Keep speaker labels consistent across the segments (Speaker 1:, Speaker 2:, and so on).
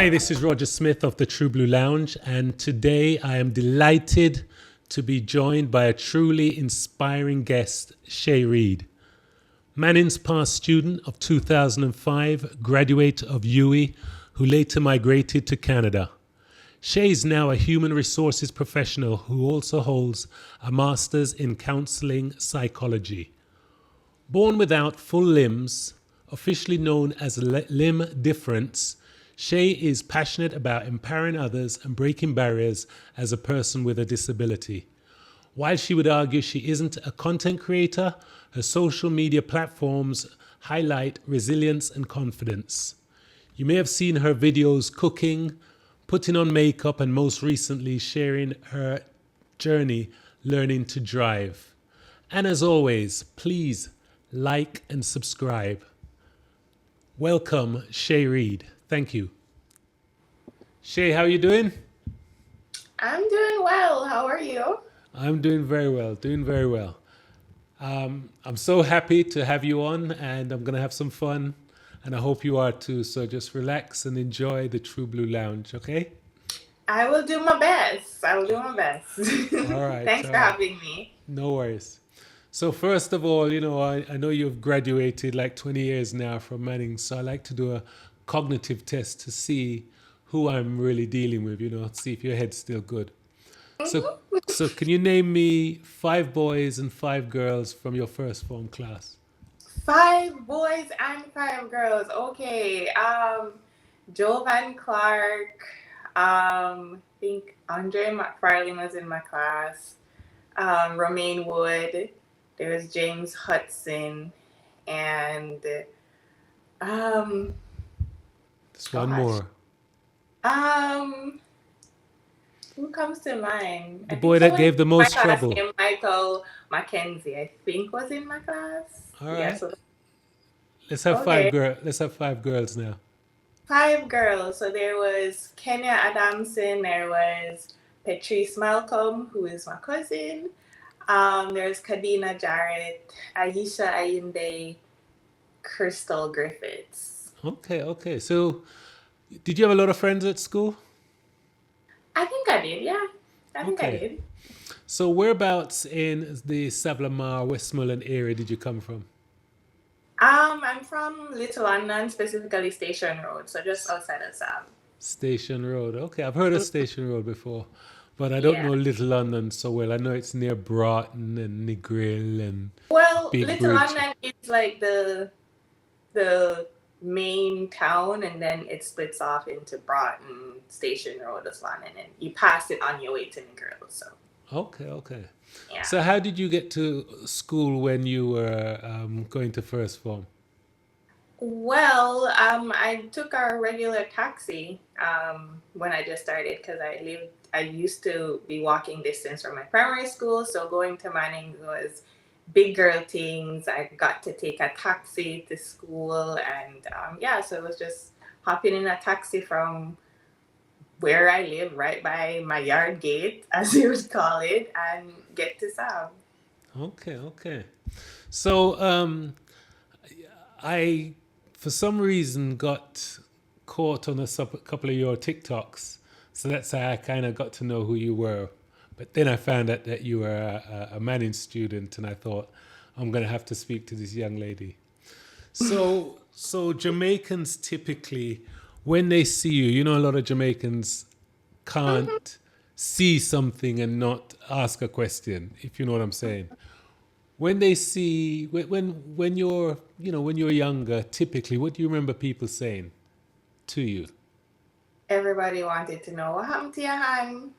Speaker 1: Hi, this is Roger Smith of the True Blue Lounge, and today I am delighted to be joined by a truly inspiring guest, Shay Reed. Manning's past student of 2005, graduate of UWI, who later migrated to Canada. Shay is now a human resources professional who also holds a master's in counseling psychology. Born without full limbs, officially known as limb difference, Shay is passionate about empowering others and breaking barriers as a person with a disability. While she would argue she isn't a content creator, her social media platforms highlight resilience and confidence. You may have seen her videos cooking, putting on makeup, and most recently sharing her journey learning to drive. And as always, please like and subscribe. Welcome, Sheay Reed. Thank you. Shay, how are you doing?
Speaker 2: I'm doing well. How are you?
Speaker 1: I'm doing very well, doing very well. I'm so happy to have you on, and I'm going to have some fun, and I hope you are too. So just relax and enjoy the True Blue Lounge, okay?
Speaker 2: I will do my best. I will do my best.
Speaker 1: All right,
Speaker 2: Thanks
Speaker 1: all
Speaker 2: for
Speaker 1: right.
Speaker 2: having me.
Speaker 1: No worries. So first of all, I know you've graduated like 20 years now from Manning, so I like to do a cognitive test to see who I'm really dealing with, see if your head's still good. So,
Speaker 2: Mhm.
Speaker 1: so can you name me 5 boys and 5 girls from your first form class?
Speaker 2: 5 boys and 5 girls. Okay. Jovan Clark. I think Andre McFarlane was in my class. Romaine Wood. There was James Hudson. And um
Speaker 1: Just one
Speaker 2: gosh.
Speaker 1: more.
Speaker 2: Um Who comes to mind?
Speaker 1: The
Speaker 2: I think
Speaker 1: boy that
Speaker 2: someone in
Speaker 1: gave the
Speaker 2: my
Speaker 1: most
Speaker 2: class
Speaker 1: trouble.
Speaker 2: named Michael Mackenzie, I think was in my class.
Speaker 1: All
Speaker 2: Yeah,
Speaker 1: right.
Speaker 2: so
Speaker 1: Let's have five
Speaker 2: okay.
Speaker 1: girl. Let's have 5 girls now.
Speaker 2: 5 girls. So there was Kenya Adamson, there was Patrice Malcolm, who is my cousin. There's Kadina Jarrett, Aisha Ayinde, Crystal Griffiths.
Speaker 1: Okay, okay. So, did you have a lot of friends at school?
Speaker 2: I think I did, yeah. I think I
Speaker 1: Okay.
Speaker 2: did.
Speaker 1: So, whereabouts in the Savlamar, Westmoreland area did you come from?
Speaker 2: I'm from Little London, specifically Station Road, so just outside of Sam.
Speaker 1: Station Road. Okay, I've heard of Station Road before, but I don't
Speaker 2: Yeah.
Speaker 1: know Little London so well. I know it's near Broughton and Negril and
Speaker 2: Well,
Speaker 1: Big
Speaker 2: Little
Speaker 1: Bridge.
Speaker 2: London is like the main town, and then it splits off into Broughton, Station Road, as London, and you pass it on your way to Negril. So
Speaker 1: Okay, okay.
Speaker 2: yeah.
Speaker 1: So, how did you get to school when you were going to first form?
Speaker 2: Well, I took a regular taxi when I just started because I used to be walking distance from my primary school, so going to Manning was big girl things. I got to take a taxi to school, and yeah, so it was just hopping in a taxi from where I live, right by my yard gate, as you would call it, and get to Sam.
Speaker 1: Okay, okay. So, I, for some reason, got caught on couple of your TikToks. So that's how I kind of got to know who you were. But then I found out that you were a Manning student, and I thought, I'm going to have to speak to this young lady. So Jamaicans typically, when they see you, a lot of Jamaicans
Speaker 2: Mhm.
Speaker 1: can't see something and not ask a question, if you know what I'm saying. When they see when you're when you're younger, typically, what do you remember people saying to you?
Speaker 2: Everybody wanted to know what happened to your hand,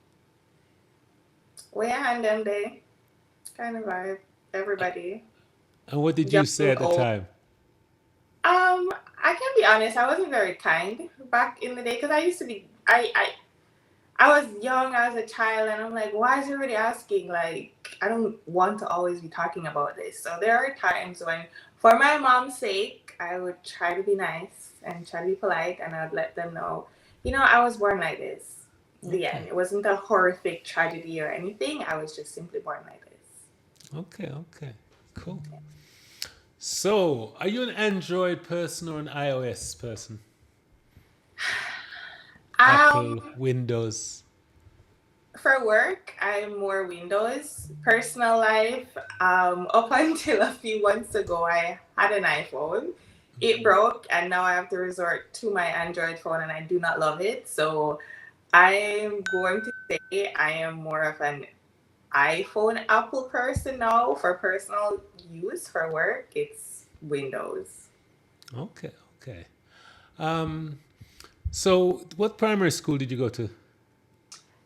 Speaker 2: where your hand them day, kind of vibe. Everybody
Speaker 1: And what did you
Speaker 2: young
Speaker 1: say at the
Speaker 2: old.
Speaker 1: time?
Speaker 2: I can be honest. I wasn't very kind back in the day because I used to be. I was young. I was a child, and I'm like, why is everybody asking? Like, I don't want to always be talking about this. So there are times when, for my mom's sake, I would try to be nice and try to be polite, and I'd let them know, I was born like this. The end.
Speaker 1: Okay,
Speaker 2: It wasn't a horrific tragedy or anything. I was just simply born like this.
Speaker 1: okay, okay, cool. So, are you an Android person or an iOS person? Apple,
Speaker 2: Um,
Speaker 1: Windows?
Speaker 2: for work, I'm more Windows. Personal life, up until a few months ago, I had an iPhone. It broke, and now I have to resort to my Android phone, and I do not love it. So I'm going to say I am more of an iPhone Apple person now. For personal use. For work, it's Windows.
Speaker 1: Okay, okay. Um, so, what primary school did you go to?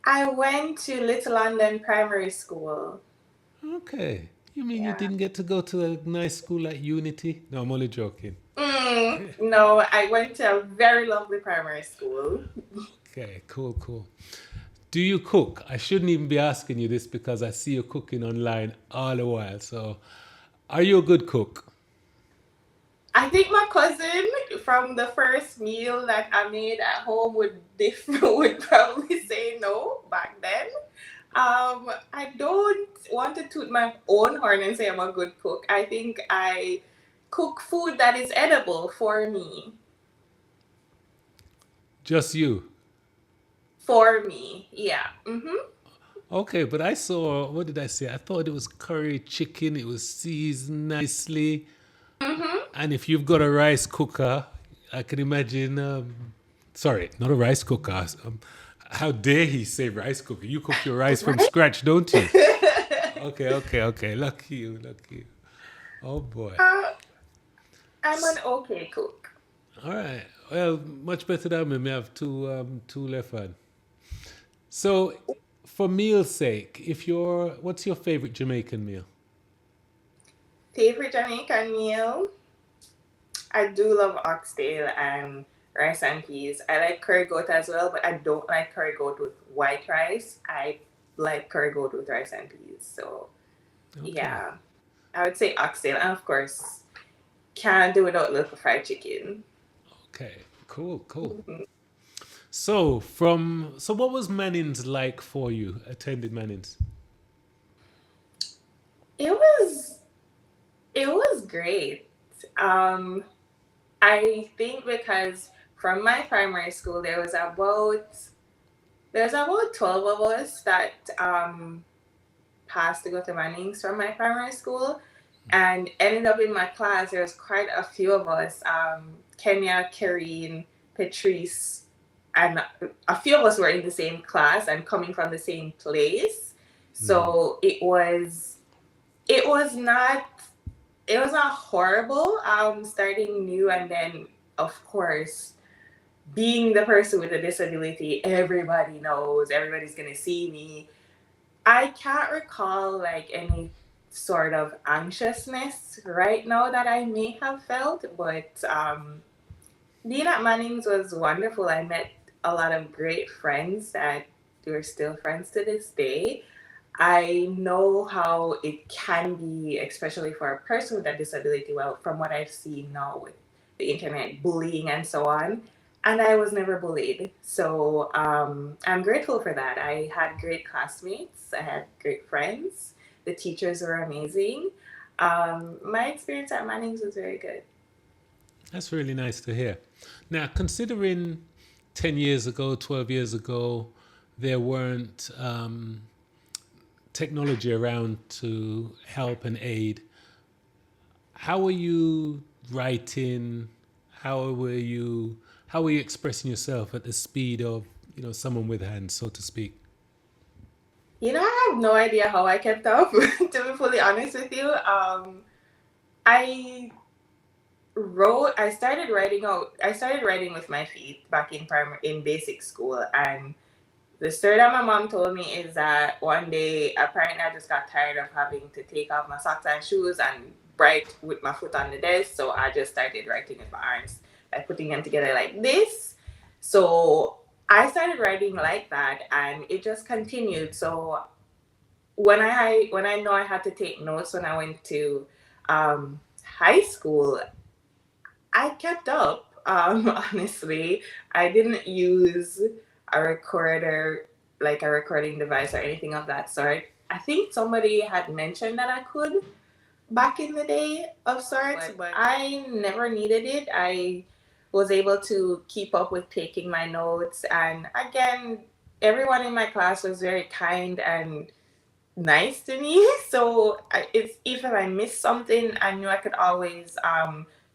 Speaker 2: I went to Little London Primary School.
Speaker 1: Okay. You mean you
Speaker 2: Yeah.
Speaker 1: didn't get to go to a nice school like Unity? No, I'm only joking.
Speaker 2: No, I went to a very lovely primary school.
Speaker 1: Okay, cool, cool. Do you cook? I shouldn't even be asking you this because I see you cooking online all the while. So, are you a good cook?
Speaker 2: I think my cousin from the first meal that I made at home would probably say no back then. I don't want to toot my own horn and say I'm a good cook. I think I cook food that is edible for me.
Speaker 1: Just you?
Speaker 2: For me, yeah. Mm-hmm.
Speaker 1: Okay, but I saw, what did I say? I thought it was curry chicken, it was seasoned nicely.
Speaker 2: Mm-hmm.
Speaker 1: And if you've got a rice cooker, I can imagine, sorry, not a rice cooker. How dare he say rice cooker? You cook your rice from
Speaker 2: Right?
Speaker 1: scratch, don't you? Okay, okay, okay. Lucky you, lucky you. Oh boy.
Speaker 2: uh, I'm an okay cook.
Speaker 1: All right. Well, much better than me. I have two left on. So, for meal's sake, what's your favorite Jamaican meal?
Speaker 2: Favorite Jamaican meal? I do love oxtail and rice and peas. I like curry goat as well, but I don't like curry goat with white rice. I like curry goat with rice and peas. So
Speaker 1: Okay.
Speaker 2: yeah, I would say oxtail, and of course, can't do without little fried chicken.
Speaker 1: Okay. Cool, cool.
Speaker 2: Mhm.
Speaker 1: So what was Manning's like for you? Attended Manning's.
Speaker 2: It was it was great. Um, I think because from my primary school there's about 12 of us that passed to go to Manning's from my primary school, and ended up in my class. There was quite a few of us: Kenya, Karine, Patrice, and a few of us were in the same class and coming from the same place. So it was not it was not horrible starting new, and then of course being the person with a disability, everybody knows, everybody's gonna see me. I can't recall like any sort of anxiousness right now that I may have felt, but being at Manning's was wonderful. I met a lot of great friends that we're still friends to this day. I know how it can be, especially for a person with a disability. Well, from what I've seen now with the internet, bullying and so on. And I was never bullied. So I'm grateful for that. I had great classmates, I had great friends. The teachers were amazing. My experience at Manning's was very good.
Speaker 1: That's really nice to hear. Now, considering 10 years ago, 12 years ago, there weren't technology around to help and aid, how were you writing? How were you how were you expressing yourself at the speed of, someone with hands, so to speak?
Speaker 2: I have no idea how I kept up, to be fully honest with you. I I started writing with my feet back in basic school, and the story that my mom told me is that one day apparently I just got tired of having to take off my socks and shoes and write with my foot on the desk, so I just started writing with my arms, like putting them together like this. So I started writing like that, and it just continued. So when I know I had to take notes when I went to high school, I kept up. Honestly, I didn't use a recorder, like a recording device or anything of that sort. I think somebody had mentioned that I could back in the day of sorts, but I never needed it. I was able to keep up with taking my notes. And again, everyone in my class was very kind and nice to me. So it's if I missed something, I knew I could always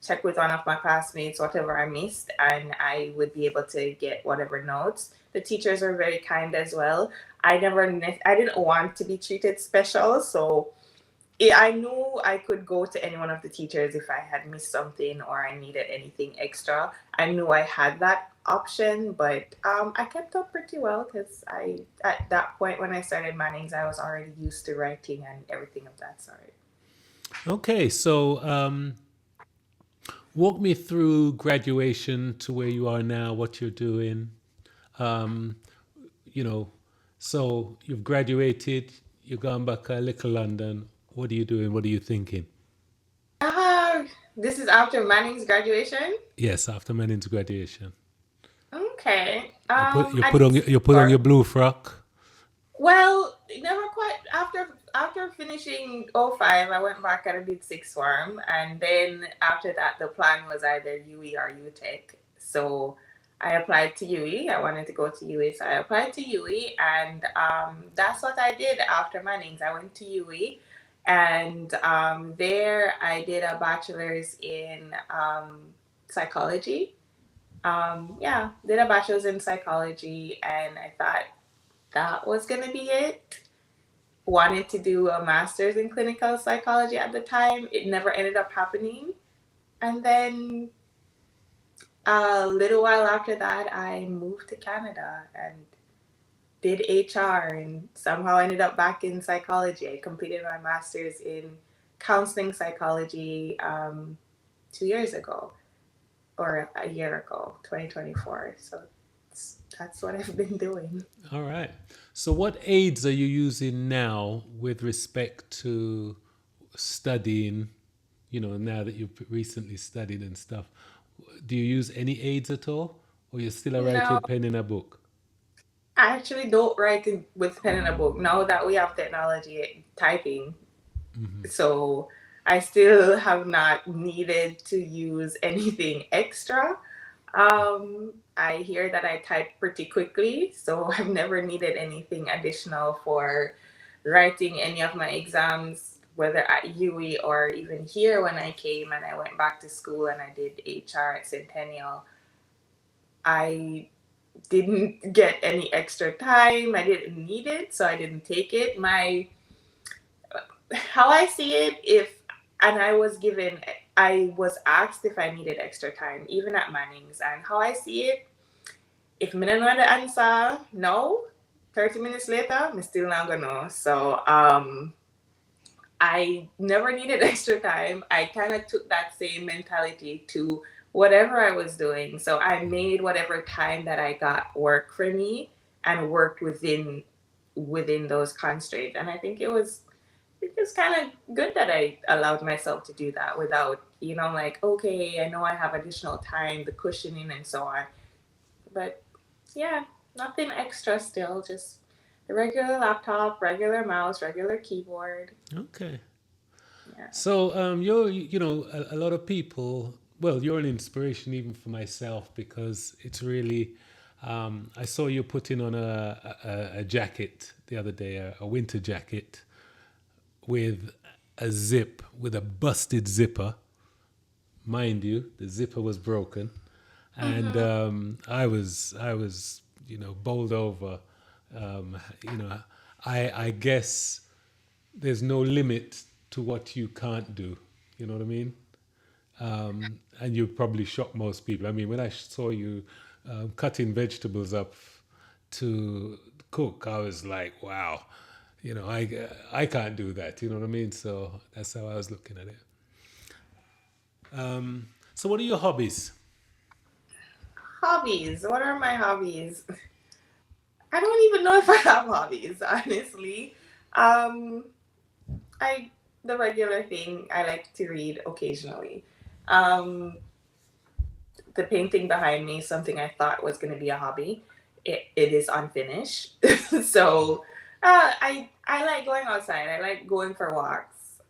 Speaker 2: check with one of my classmates whatever I missed, and I would be able to get whatever notes. The teachers were very kind as well. I didn't want to be treated special, so I knew I could go to any one of the teachers if I had missed something or I needed anything extra. I knew I had that option, but I kept up pretty well because at that point when I started Mannings, I was already used to writing and everything of that sort.
Speaker 1: Okay, so walk me through graduation to where you are now, what you're doing. Um, you know, so you've graduated, you've gone back a little London. What are you doing? What are you thinking?
Speaker 2: This is after Manning's graduation.
Speaker 1: Yes, after Menin's graduation,
Speaker 2: Okay.
Speaker 1: you
Speaker 2: I
Speaker 1: put
Speaker 2: did
Speaker 1: on your
Speaker 2: score.
Speaker 1: blue frock.
Speaker 2: Well, never quite. After finishing '05, I went back and I did sixth form, and then after that, the plan was either UE or UTech. So I applied to UE. I wanted to go to UE, so I applied to UE, and that's what I did after Manning's. I went to UE, and there I did a bachelor's in psychology. Yeah, did a bachelor's in psychology, and I thought that was going to be it. Wanted to do a master's in clinical psychology at the time. It never ended up happening. And then a little while after that, I moved to Canada and did HR and somehow ended up back in psychology. I completed my master's in counseling psychology 2 years ago or a year ago, 2024. So that's what I've been doing.
Speaker 1: All right. So what aids are you using now with respect to studying? Now that you've recently studied and stuff, do you use any aids at all, or you still a write
Speaker 2: No,
Speaker 1: with pen in a book?
Speaker 2: I actually don't write with pen in a book now that we have technology typing. So I still have not needed to use anything extra. I hear that I type pretty quickly, so I've never needed anything additional for writing any of my exams, whether at UE or even here when I came and I went back to school and I did HR at Centennial. I didn't get any extra time. I didn't need it, so I didn't take it. My how I see it, if and I was asked if I needed extra time, even at Manning's, and how I see it, if me don't know the answer no, 30 minutes later, me still not gonna know. So I never needed extra time. I kind of took that same mentality to whatever I was doing. So I made whatever time that I got work for me and worked within those constraints. And I think it was kind of good that I allowed myself to do that without, like, okay, I know I have additional time, the cushioning and so on. But yeah, nothing extra still, just the regular laptop, regular mouse, regular keyboard.
Speaker 1: Okay.
Speaker 2: Yeah.
Speaker 1: So a lot of people. Well, you're an inspiration even for myself because it's really. I saw you putting on a jacket the other day, a winter jacket with with a busted zipper. Mind you, the zipper was broken, and
Speaker 2: Mm-hmm.
Speaker 1: I was bowled over. You know, I guess there's no limit to what you can't do. You know what I mean? And you probably shock most people. I mean, when I saw you cutting vegetables up to cook, I was like, wow. I can't do that. You know what I mean? So that's how I was looking at it. So what are your hobbies?
Speaker 2: Hobbies. What are my hobbies? I don't even know if I have hobbies, honestly. Um, I the regular thing. I like to read occasionally. Um, the painting behind me is something I thought was going to be a hobby. It is unfinished, so I like going outside. I like going for walks.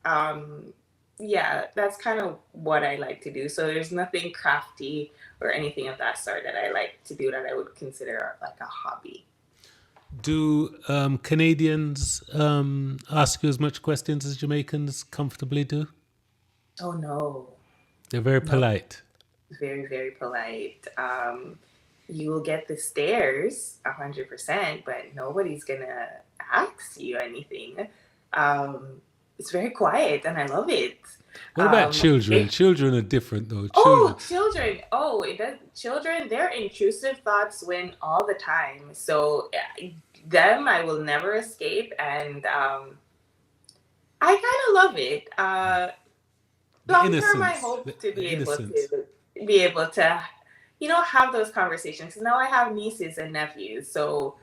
Speaker 2: yeah, that's kind of what I like to do. So there's nothing crafty or anything of that sort that I like to do that I would consider like a hobby.
Speaker 1: Do Canadians ask you as much questions as Jamaicans comfortably do?
Speaker 2: Oh no,
Speaker 1: They're very
Speaker 2: no,
Speaker 1: polite.
Speaker 2: very, very polite. You will get the stares 100%, but nobody's gonna ask you anything. It's very quiet, and I love it.
Speaker 1: What about children?
Speaker 2: It
Speaker 1: Children are different though.
Speaker 2: Oh,
Speaker 1: Children.
Speaker 2: children. Oh, it does. Children, their intrusive thoughts win all the time. So them, I will never escape, and I kind of love it.
Speaker 1: The
Speaker 2: Long term, I
Speaker 1: innocence.
Speaker 2: hope to
Speaker 1: The innocence.
Speaker 2: be able to, have those conversations. Now I have nieces and nephews, so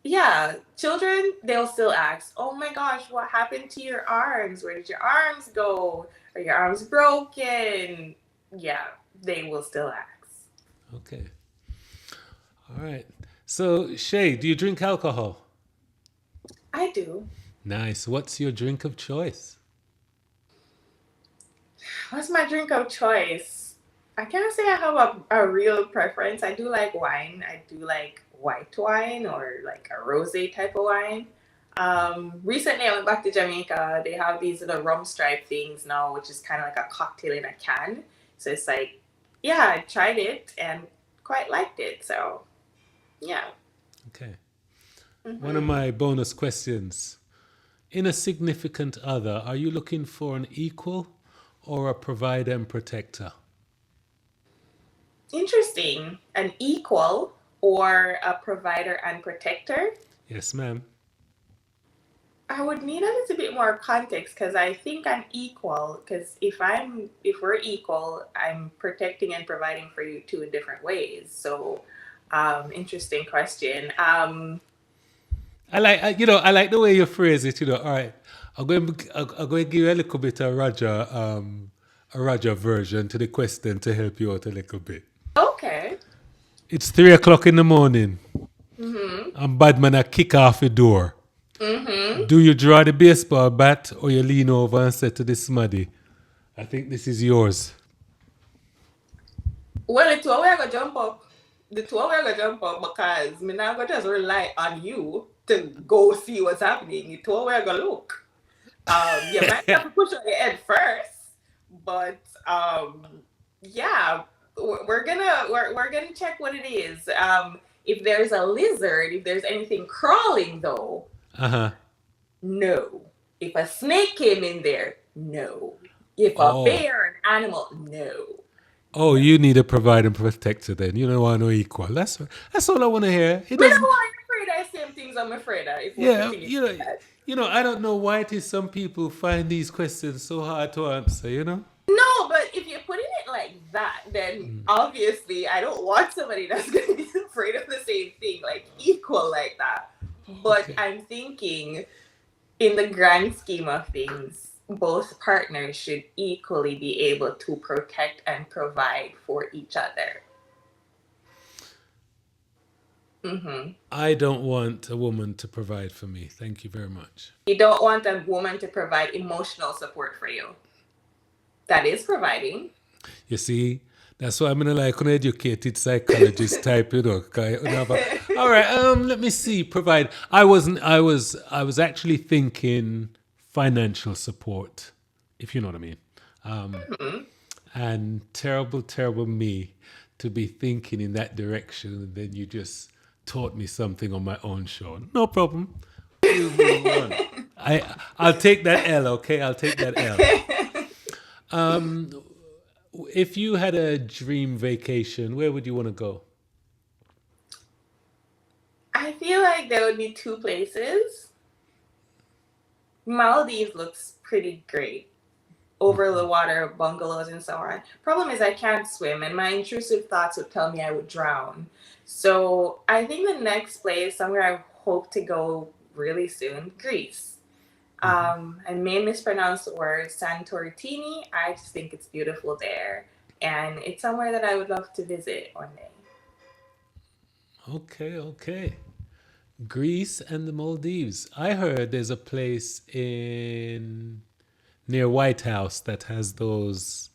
Speaker 2: yeah, children, they'll still ask, "Oh my gosh, what happened to your arms? Where did your arms go? Are your arms broken?" Yeah, they will still ask.
Speaker 1: Okay. All right. So, Shay, do you drink alcohol?
Speaker 2: I do.
Speaker 1: Nice. What's your drink of choice?
Speaker 2: What's my drink of choice? I can't say I have a real preference. I do like wine. I do like white wine or like a rosé type of wine. Recently, I went back to Jamaica. They have these little rum stripe things now, which is kind of like a cocktail in a can. So it's like, yeah, I tried it and quite liked it. So yeah.
Speaker 1: Okay. One of
Speaker 2: Hmm.
Speaker 1: my bonus questions. In a significant other, are you looking for an equal or a provider and protector?
Speaker 2: Interesting. An equal or a provider and protector.
Speaker 1: Yes, ma'am.
Speaker 2: I would need a little bit more context because I think I'm equal. Because if we're equal, I'm protecting and providing for you two in different ways. So, interesting question.
Speaker 1: I like the way you phrase it. All right, I'm going to give you a little bit of a Roger version to the question to help you out a little bit.
Speaker 2: Okay.
Speaker 1: It's 3 o'clock in the morning.
Speaker 2: Mm-hmm.
Speaker 1: And Badman a kick off the door.
Speaker 2: Mm-hmm.
Speaker 1: Do you draw the baseball bat or you lean over and say to the smaddy, I think this is yours?
Speaker 2: Well, the two of we are gonna jump up. The two of we are gonna jump up because me not gonna just rely on you to go see what's happening. The two of we are gonna look. You might have to push on your head first, but yeah, we're gonna check what it is. If there's a lizard, if there's anything crawling though,
Speaker 1: Uh-huh.
Speaker 2: no. If a snake came in there, no. If a
Speaker 1: Oh.
Speaker 2: bear, an animal, no.
Speaker 1: Oh,
Speaker 2: No.
Speaker 1: you need a provider and protector then. You don't want no equal. That's all I want to hear. It
Speaker 2: Me know
Speaker 1: doesn't.
Speaker 2: why I'm afraid of the same things I'm afraid of if we're
Speaker 1: Yeah,
Speaker 2: putting it like that.
Speaker 1: I don't know why it is some people find these questions so hard to answer.
Speaker 2: No, but if you're putting it like that, then obviously I don't want somebody that's going to be afraid of the same thing, like equal like that. But
Speaker 1: Okay.
Speaker 2: I'm thinking, in the grand scheme of things, both partners should equally be able to protect and provide for each other. Hmm.
Speaker 1: I don't want a woman to provide for me. Thank you very much.
Speaker 2: You don't want a woman to provide emotional support for you. That is providing.
Speaker 1: You see, that's why I'm gonna like an educated psychologist type. All right. Let me see. Provide. I wasn't. I was actually thinking financial support, if you know what I mean.
Speaker 2: Mhm.
Speaker 1: And terrible, terrible me to be thinking in that direction, and then you just taught me something on my own show. No problem. We'll move on. I'll take that L. Okay, I'll take that L. If you had a dream vacation, where would you want to go?
Speaker 2: I feel like there would be two places. Maldives looks pretty great. Over the water, bungalows, and so on. Problem is, I can't swim, and my intrusive thoughts would tell me I would drown. So I think the next place, somewhere I hope to go really soon, Greece. I may mispronounce the word Santorini. I just think it's beautiful there, and it's somewhere that I would love to visit one day.
Speaker 1: Okay, okay. Greece and the Maldives. I heard there's a place in near White House that has those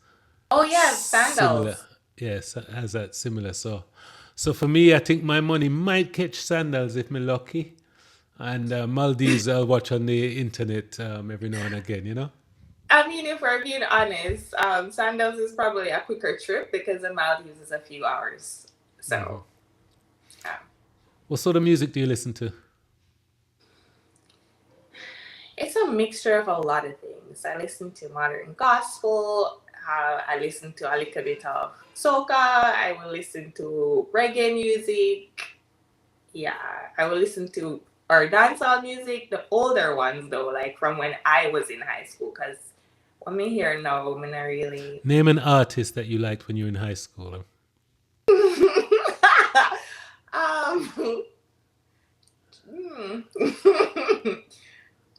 Speaker 2: Oh yeah,
Speaker 1: similar.
Speaker 2: sandals.
Speaker 1: Yes, has that similar. So for me, I think my money might catch sandals if me lucky, and Maldives I'll watch on the internet every now and again. You know.
Speaker 2: I mean, if we're being honest, sandals is probably a quicker trip because the Maldives is a few hours. So, yeah.
Speaker 1: What sort of music do you listen to?
Speaker 2: It's a mixture of a lot of things. I listen to modern gospel. I listen to a little bit of soca. I will listen to reggae music. Yeah, I will listen to or dancehall music. The older ones though, like from when I was in high school. Cause when me here now, I'm not really.
Speaker 1: Name an artist that you liked when you were in high school.
Speaker 2: um, hmm.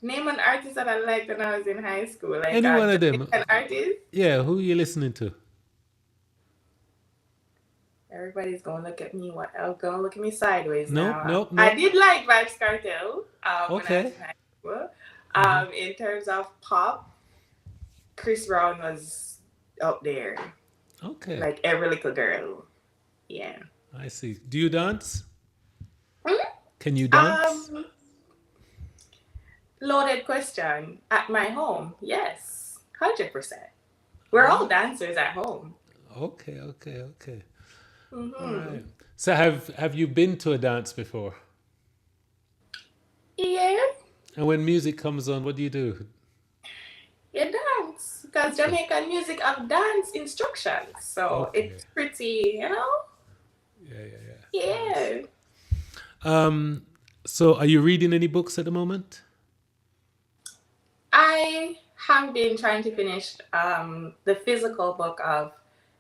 Speaker 2: Name an artist that I liked when I was in high school, like
Speaker 1: Any
Speaker 2: a
Speaker 1: one of them.
Speaker 2: Jamaican artist.
Speaker 1: Yeah, who are you listening to?
Speaker 2: Everybody's gonna look at me. What? Oh, gonna look at me sideways
Speaker 1: Nope,
Speaker 2: now.
Speaker 1: nope,
Speaker 2: I
Speaker 1: nope.
Speaker 2: did like Vibes Cartel when I was
Speaker 1: Okay.
Speaker 2: in high school.
Speaker 1: Hmm.
Speaker 2: In terms of pop, Chris Brown was up there,
Speaker 1: Okay.
Speaker 2: like every little girl. Yeah.
Speaker 1: I see. Do you dance?
Speaker 2: Hmm?
Speaker 1: Can you dance?
Speaker 2: Loaded question. At my home, yes, 100%. We're all dancers at home.
Speaker 1: Okay, okay, okay. All
Speaker 2: Hmm.
Speaker 1: right. So have you been to a dance before?
Speaker 2: Yeah,
Speaker 1: And when music comes on, what do you do?
Speaker 2: you dance because Jamaican music have dance instructions, so
Speaker 1: Okay.
Speaker 2: it's pretty,
Speaker 1: Yeah, yeah, yeah. Nice.
Speaker 2: yeah.
Speaker 1: So are you reading any books at the moment?
Speaker 2: I have been trying to finish the physical book of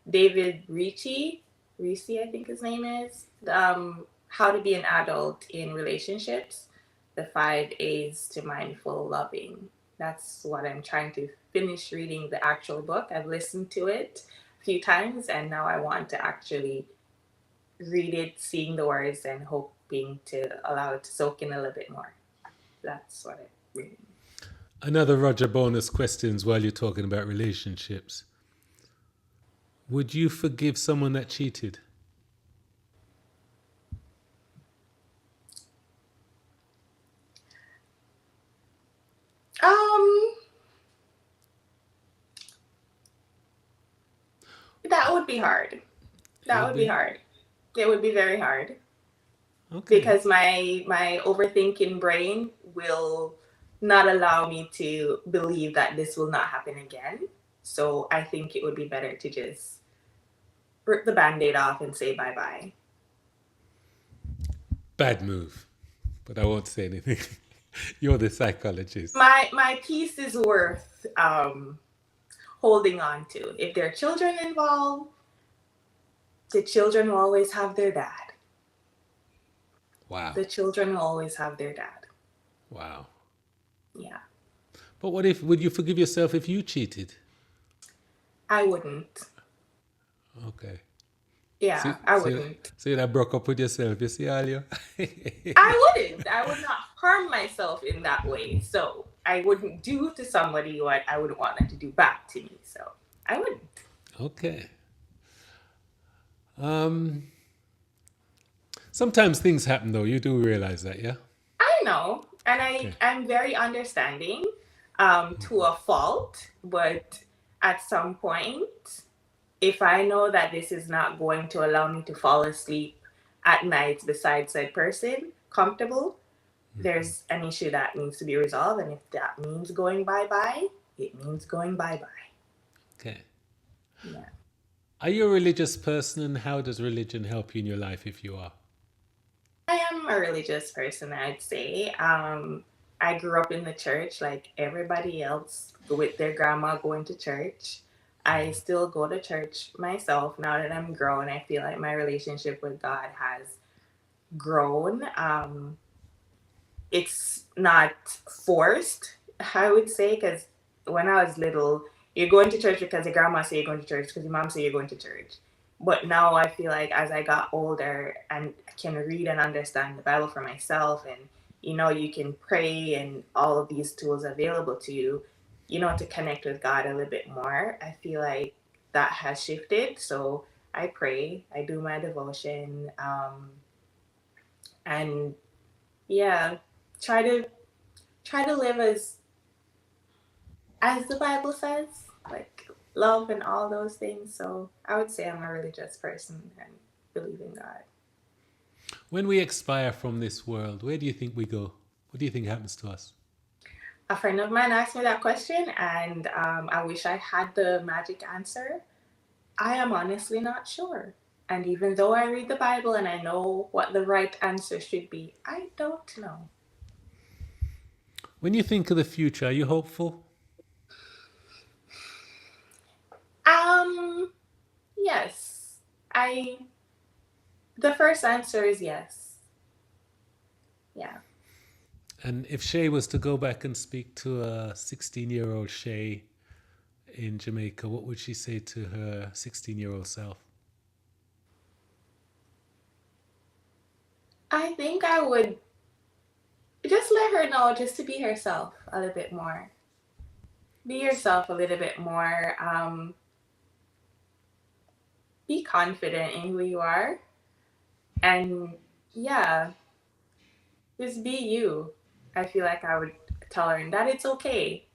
Speaker 2: David Ricci, I think his name is, How to Be an Adult in Relationships, the 5 A's to Mindful Loving. That's what I'm trying to finish reading the actual book. I've listened to it a few times and now I want to actually read it, seeing the words and hoping to allow it to soak in a little bit more. That's what I'm reading.
Speaker 1: Another Roger bonus questions while you're talking about relationships. Would you forgive someone that cheated?
Speaker 2: Um, that would be hard.
Speaker 1: It
Speaker 2: That
Speaker 1: would
Speaker 2: would be
Speaker 1: be?
Speaker 2: hard. It would be very hard
Speaker 1: Okay.
Speaker 2: because my overthinking brain will not allow me to believe that this will not happen again. So I think it would be better to just rip the band-aid off and say bye-bye.
Speaker 1: Bad move. But I won't say anything. You're the psychologist.
Speaker 2: My peace is worth holding on to. If there are children involved, the children will always have their dad.
Speaker 1: Wow.
Speaker 2: The children will always have their dad.
Speaker 1: Wow.
Speaker 2: Yeah.
Speaker 1: But what if, would you forgive yourself if you cheated?
Speaker 2: I wouldn't.
Speaker 1: Okay.
Speaker 2: Yeah,
Speaker 1: See,
Speaker 2: I
Speaker 1: see,
Speaker 2: wouldn't.
Speaker 1: see that broke up with yourself. You see, Alia?
Speaker 2: I wouldn't. I would not harm myself in that way. So I wouldn't do to somebody what I wouldn't want them to do back to me. So I wouldn't.
Speaker 1: Okay. Um, sometimes things happen though. You do realize that, yeah?
Speaker 2: I know. And
Speaker 1: Okay.
Speaker 2: I'm very understanding to a fault. But at some point, if I know that this is not going to allow me to fall asleep at night beside said person, comfortable, there's an issue that needs to be resolved. And if that means going bye bye, it means going bye bye.
Speaker 1: Okay.
Speaker 2: Yeah.
Speaker 1: Are you a religious person and how does religion help you in your life if you are?
Speaker 2: I am a religious person, I'd say. I grew up in the church like everybody else with their grandma going to church. I still go to church myself now that I'm grown. I feel like my relationship with God has grown. It's not forced, I would say, because when I was little, you're going to church because your grandma say you're going to church, because your mom say you're going to church. But now I feel like as I got older and can read and understand the Bible for myself, and you can pray and all of these tools available to you, to connect with God a little bit more. I feel like that has shifted. So I pray, I do my devotion, and yeah, try to live as the Bible says, like love and all those things. So I would say I'm a religious person and believe in God.
Speaker 1: When we expire from this world, where do you think we go? What do you think happens to us?
Speaker 2: A friend of mine asked me that question, and I wish I had the magic answer. I am honestly not sure. And even though I read the Bible and I know what the right answer should be, I don't know.
Speaker 1: When you think of the future, are you hopeful?
Speaker 2: Um, yes. I The first answer is yes. Yeah.
Speaker 1: And if Shay was to go back and speak to a 16-year-old Shay in Jamaica, what would she say to her 16-year-old self?
Speaker 2: I think I would just let her know just to be herself a little bit more. Be yourself a little bit more. Be confident in who you are. And yeah, just be you. I feel like I would tell her that it's okay.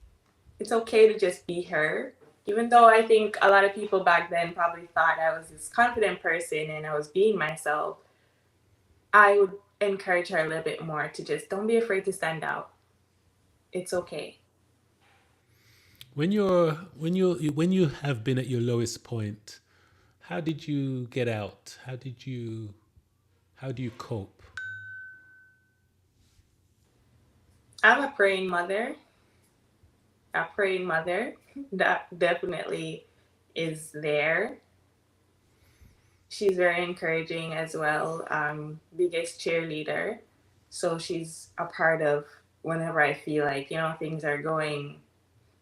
Speaker 2: It's okay to just be her. Even though I think a lot of people back then probably thought I was this confident person and I was being myself, I would encourage her a little bit more to just don't be afraid to stand out. It's okay.
Speaker 1: When you have been at your lowest point, how did you get out? How do you cope?
Speaker 2: I'm a praying mother. A praying mother that definitely is there. She's very encouraging as well. Biggest cheerleader. So she's a part of whenever I feel like, things are going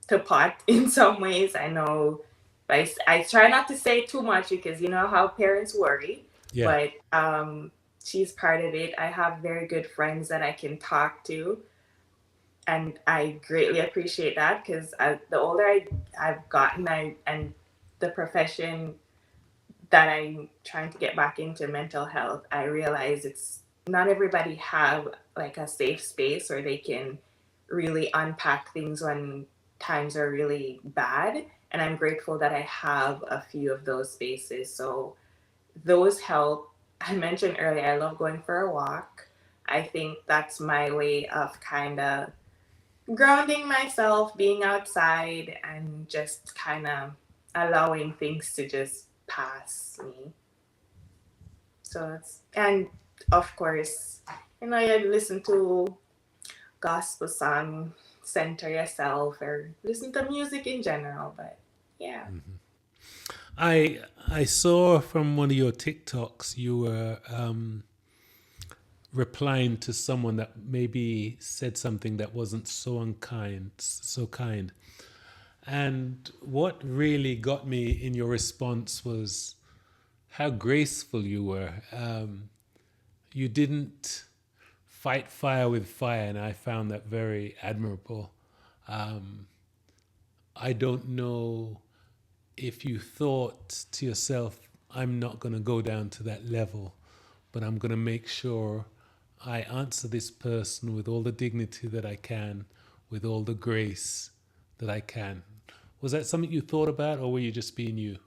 Speaker 2: to pot in some ways. I know I try not to say too much because you know how parents worry,
Speaker 1: Yeah.
Speaker 2: but she's part of it. I have very good friends that I can talk to, and I greatly appreciate that because the older I've gotten, and the profession that I'm trying to get back into, mental health, I realize it's not everybody have like a safe space where they can really unpack things when times are really bad. And I'm grateful that I have a few of those spaces. So those help. I mentioned earlier, I love going for a walk. I think that's my way of kind of grounding myself, being outside, and just kind of allowing things to just pass me. So it's, and of course, you listen to gospel song, center yourself, or listen to music in general. But yeah,
Speaker 1: I saw from one of your TikToks you were replying to someone that maybe said something that wasn't so kind. And what really got me in your response was how graceful you were. You didn't fight fire with fire, and I found that very admirable. I don't know if you thought to yourself, I'm not going to go down to that level, but I'm going to make sure I answer this person with all the dignity that I can, with all the grace that I can. Was that something you thought about, or were you just being you?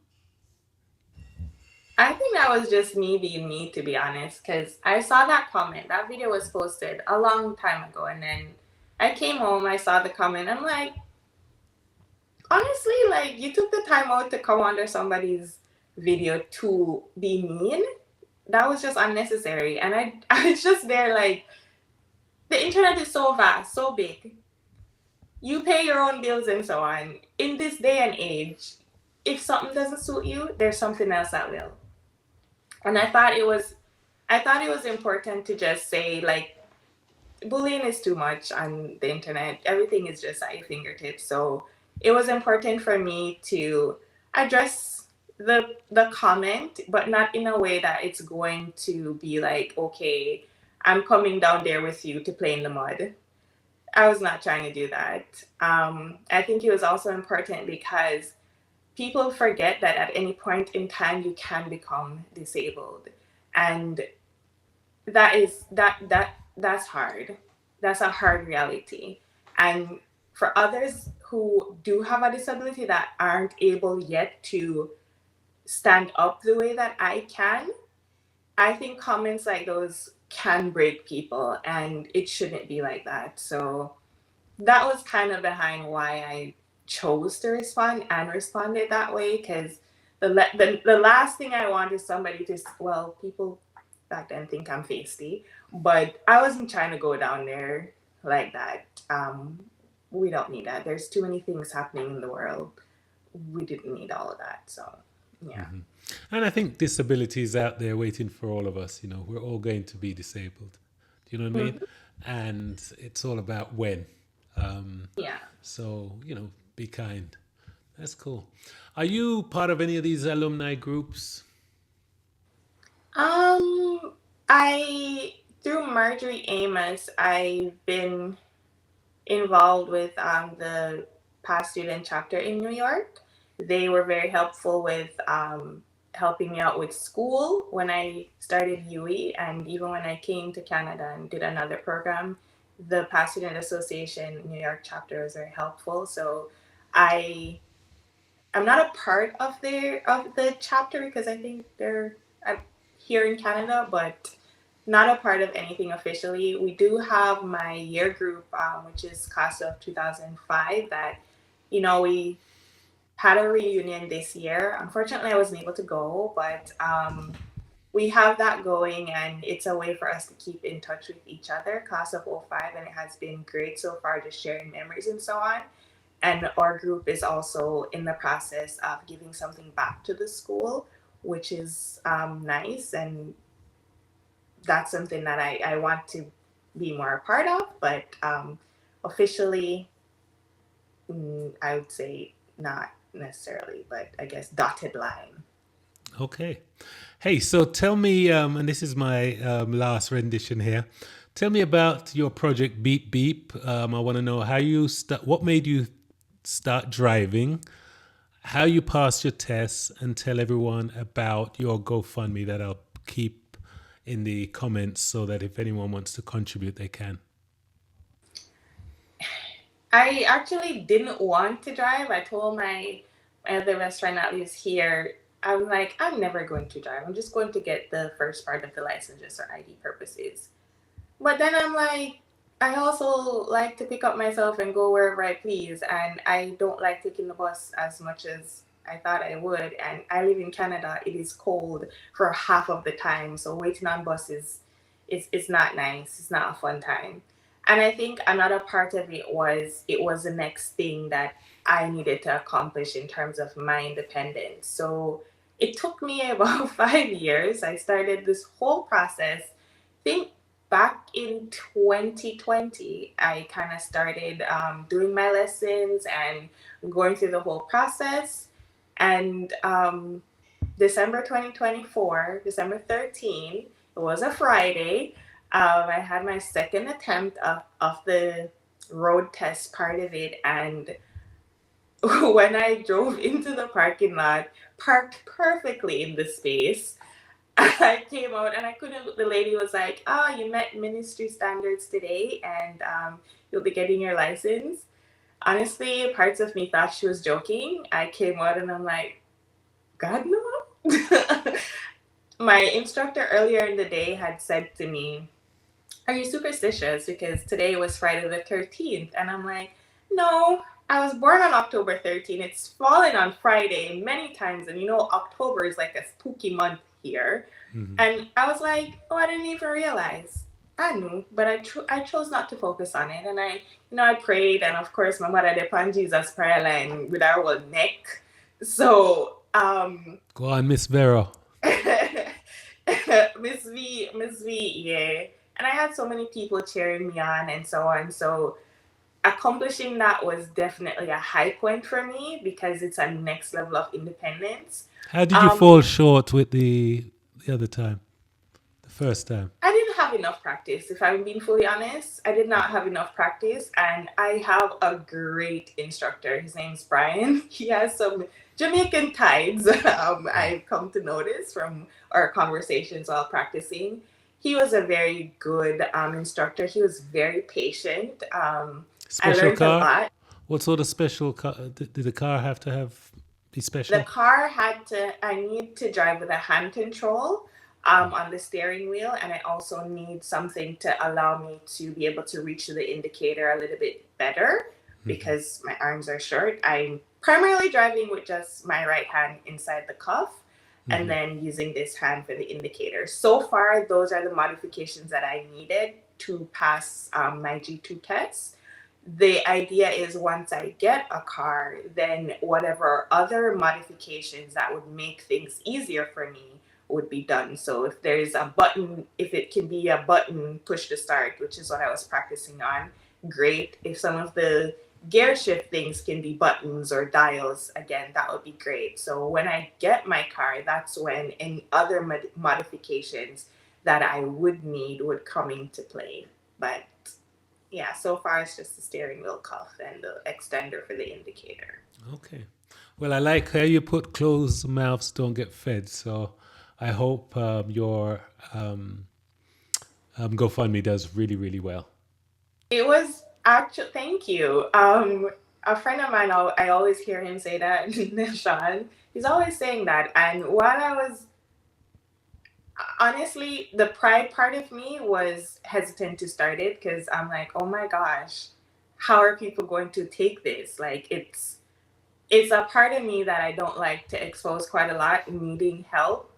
Speaker 2: I think that was just me being me, to be honest, because I saw that comment. That video was posted a long time ago, and then I came home, I saw the comment. I'm like, honestly, like you took the time out to come under somebody's video to be mean. That was just unnecessary. And I was just there like the internet is so vast, so big. You pay your own bills and so on. In this day and age, if something doesn't suit you, there's something else that will. And I thought it was important to just say like bullying is too much on the internet. Everything is just at your fingertips. So it was important for me to address the comment, but not in a way that it's going to be like, okay, I'm coming down there with you to play in the mud. I was not trying to do that. I think it was also important because people forget that at any point in time you can become disabled, and that's hard. That's a hard reality. And for others who do have a disability that aren't able yet to stand up the way that I can, I think comments like those can break people, and it shouldn't be like that. So that was kind of behind why I chose to respond and responded that way, because the last thing I want is somebody to, well, people back then think I'm feisty, but I wasn't trying to go down there like that. We don't need that. There's too many things happening in the world. We didn't need all of that. So, yeah.
Speaker 1: And I think disability is out there waiting for all of us. You know, we're all going to be disabled. Do you know what I mean? And it's all about when.
Speaker 2: Yeah.
Speaker 1: So, be kind. That's cool. Are you part of any of these alumni groups?
Speaker 2: I through Marjorie Amos, I've been involved with the past student chapter in New York. They were very helpful with helping me out with school when I started UE, and even when I came to Canada and did another program. The past student association New York chapter was very helpful. So I I'm not a part of the chapter because I think they're here in Canada, but not a part of anything officially. We do have my year group, which is class of 2005. That we had a reunion this year. Unfortunately, I wasn't able to go, but we have that going, and it's a way for us to keep in touch with each other. Class of '05, and it has been great so far, just sharing memories and so on. And our group is also in the process of giving something back to the school, which is nice. And that's something that I want to be more a part of. But officially, I would say not necessarily, but I guess dotted line.
Speaker 1: Okay. Hey, so tell me, and this is my last rendition here. Tell me about your project Beep Beep. I want to know how you what made you start driving, how you passed your tests, and tell everyone about your GoFundMe that I'll keep in the comments so that if anyone wants to contribute, they can.
Speaker 2: I actually didn't want to drive. I told my other best friend that lives here, I'm like, I'm never going to drive. I'm just going to get the first part of the license just for ID purposes. But then I'm like, I also like to pick up myself and go wherever I please. And I don't like taking the bus as much as I thought I would. And I live in Canada. It is cold for half of the time. So waiting on buses is not nice. It's not a fun time. And I think another part of it was the next thing that I needed to accomplish in terms of my independence. So it took me about 5 years. I started this whole process. Think back in 2020, I kind of started doing my lessons and going through the whole process. And December 2024, December 13th, it was a Friday. I had my second attempt of the road test part of it. And when I drove into the parking lot, parked perfectly in the space, I came out and I couldn't. The lady was like, "Oh, you met ministry standards today, and you'll be getting your license." Honestly, parts of me thought she was joking. I came out and I'm like, "God no." My instructor earlier in the day had said to me, "Are you superstitious? Because today was Friday the 13th." And I'm like, "No, I was born on October 13th. It's fallen on Friday many times. And October is like a spooky month here." And I was like, "Oh, I didn't even realize." I knew, but I chose not to focus on it. And I prayed. And of course, my mother did on Jesus prayer line with our old neck. So,
Speaker 1: Go on, Miss Vera.
Speaker 2: Miss V, yeah. And I had so many people cheering me on and so on. So accomplishing that was definitely a high point for me because it's a next level of independence.
Speaker 1: How did you fall short with the other time, the first time?
Speaker 2: I didn't have enough practice. If I'm being fully honest, I did not have enough practice, and I have a great instructor. His name's Brian. He has some Jamaican tides. I've come to notice from our conversations while practicing. He was a very good instructor. He was very patient. I
Speaker 1: Special
Speaker 2: learned a
Speaker 1: car?
Speaker 2: lot.
Speaker 1: What sort of special car did the car have to have be
Speaker 2: The
Speaker 1: special?
Speaker 2: car had to, I need to drive with a hand control on the steering wheel, and I also need something to allow me to be able to reach the indicator a little bit better
Speaker 1: Mm-hmm.
Speaker 2: because my arms are short. I'm primarily driving with just my right hand inside the cuff and
Speaker 1: Mm-hmm.
Speaker 2: then using this hand for the indicator. So far, those are the modifications that I needed to pass my G2 test. The idea is once I get a car, then whatever other modifications that would make things easier for me would be done. So if there's a button, if it can be a button push to start, which is what I was practicing on, great. If some of the gear shift things can be buttons or dials, again, that would be great. So when I get my car, that's when any other modifications that I would need would come into play. But yeah, so far it's just the steering wheel cuff and the extender for the indicator.
Speaker 1: Okay. Well, I like how you put closed mouths don't get fed. So I hope your GoFundMe does really, really well.
Speaker 2: It was actually, thank you. A friend of mine, I always hear him say that, Sean, he's always saying that. And while I was, honestly, the pride part of me was hesitant to start it because I'm like, oh my gosh, how are people going to take this? Like, it's a part of me that I don't like to expose quite a lot, needing help.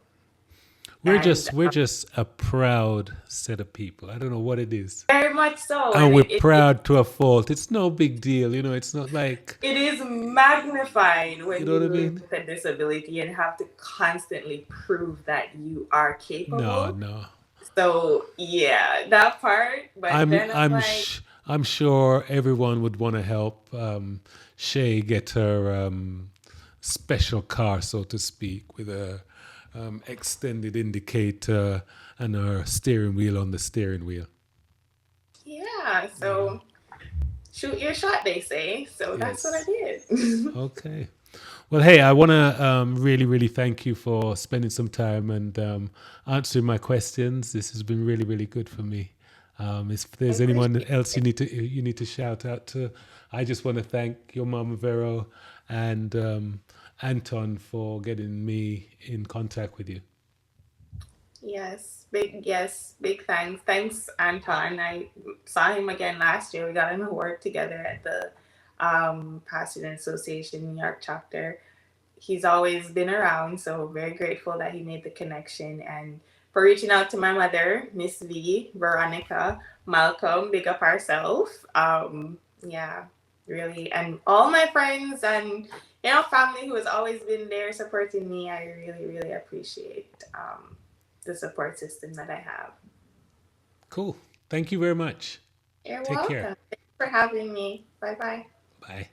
Speaker 2: And
Speaker 1: We're just a proud set of people. I don't know what it is.
Speaker 2: very much so.
Speaker 1: And
Speaker 2: And
Speaker 1: we're proud to a fault. It's no big deal, it's not like,
Speaker 2: it is magnified
Speaker 1: you
Speaker 2: when
Speaker 1: know what
Speaker 2: you
Speaker 1: I
Speaker 2: live
Speaker 1: mean?
Speaker 2: with a disability and have to constantly prove that you are
Speaker 1: No,
Speaker 2: capable.
Speaker 1: no.
Speaker 2: So yeah, that part. But
Speaker 1: I'm
Speaker 2: then I'm
Speaker 1: I'm
Speaker 2: like,
Speaker 1: sh- I'm sure everyone would want to help Shay get her special car, so to speak, with a extended indicator and her steering wheel on the steering wheel.
Speaker 2: yeah.
Speaker 1: You know.
Speaker 2: So shoot your shot, they say. So that's what I
Speaker 1: Yes.
Speaker 2: did.
Speaker 1: Okay. Well, hey, I want to really, really thank you for spending some time and answering my questions. This has been really, really good for me. If
Speaker 2: I
Speaker 1: there's anyone
Speaker 2: appreciate
Speaker 1: else
Speaker 2: it.
Speaker 1: you need to shout out to, I just want to thank your mom Vero and Anton for getting me in contact with you.
Speaker 2: Yes, big thanks. Thanks, Anton. I saw him again last year. We got into work together at the Student Association New York chapter. He's always been around, so very grateful that he made the connection and for reaching out to my mother, Miss V, Veronica, Malcolm, big up ourselves. Yeah, really, and all my friends and family who has always been there supporting me. I really, really appreciate the support system that I have.
Speaker 1: Cool. Thank you very much.
Speaker 2: You're
Speaker 1: Take care.
Speaker 2: welcome. Thanks for having me. Bye bye.
Speaker 1: Bye.